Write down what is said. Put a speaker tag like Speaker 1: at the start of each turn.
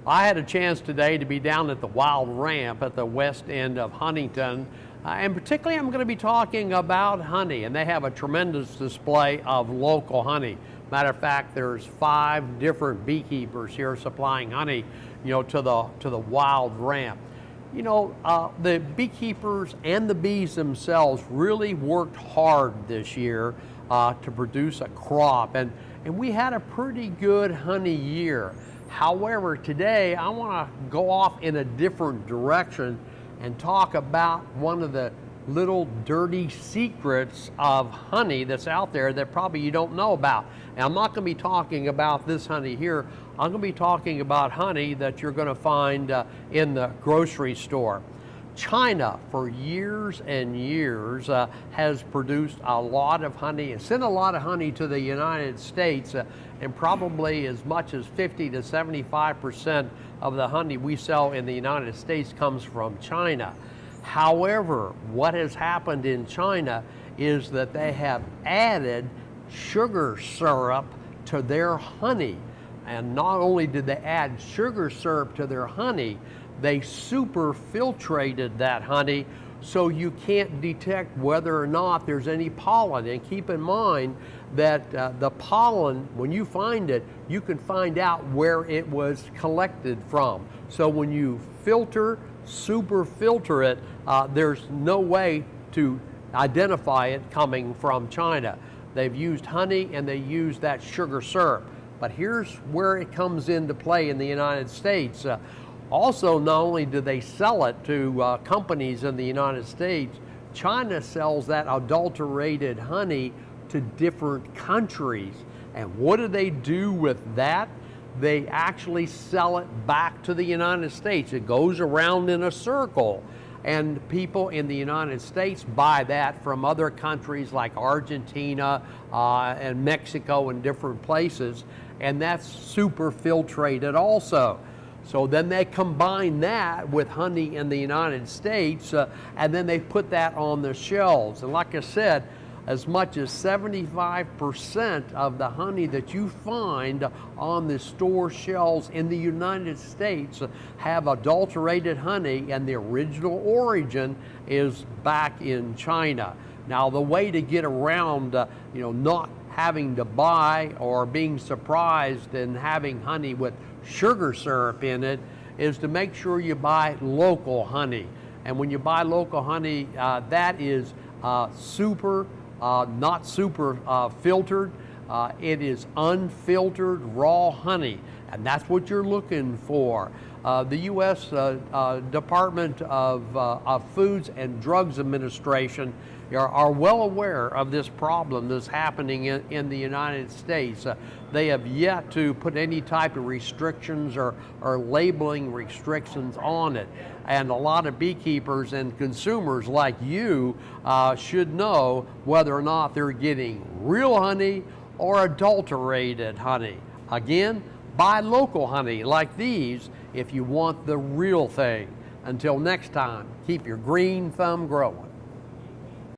Speaker 1: I had a chance today to be down at the Wild Ramp at the west end of Huntington, and particularly I'm going to be talking about honey, and they have a tremendous display of local honey. Matter of fact, there's 5 different beekeepers here supplying honey, to the Wild Ramp. The beekeepers and the bees themselves really worked hard this year to produce a crop, and we had a pretty good honey year. However, today I want to go off in a different direction and talk about one of the little dirty secrets of honey that's out there that probably you don't know about. And I'm not going to be talking about this honey here. I'm going to be talking about honey that you're going to find in the grocery store. China, for years and years, has produced a lot of honey and sent a lot of honey to the United States, and probably as much as 50 to 75% of the honey we sell in the United States comes from China. However, what has happened in China is that they have added sugar syrup to their honey. And not only did they add sugar syrup to their honey, they super filtrated that honey so you can't detect whether or not there's any pollen. And keep in mind that the pollen, when you find it, you can find out where it was collected from. So when you super filter it, there's no way to identify it coming from China. They've used honey and they use that sugar syrup. But here's where it comes into play in the United States. Also, not only do they sell it to companies in the United States, China sells that adulterated honey to different countries. And what do they do with that? They actually sell it back to the United States. It goes around in a circle. And people in the United States buy that from other countries like Argentina and Mexico and different places. And that's super filtrated also. So then they combine that with honey in the United States, and then they put that on the shelves. And like I said, as much as 75% of the honey that you find on the store shelves in the United States have adulterated honey, and the original origin is back in China. Now, the way to get around, not having to buy or being surprised and having honey with sugar syrup in it is to make sure you buy local honey. And when you buy local honey, that is not super filtered. It is unfiltered raw honey, and that's what you're looking for. The U.S. Department of Foods and Drugs Administration are well aware of this problem that's happening in the United States. They have yet to put any type of restrictions or labeling restrictions on it. And a lot of beekeepers and consumers like you should know whether or not they're getting real honey or adulterated honey. Again, buy local honey like these if you want the real thing. Until next time, keep your green thumb growing.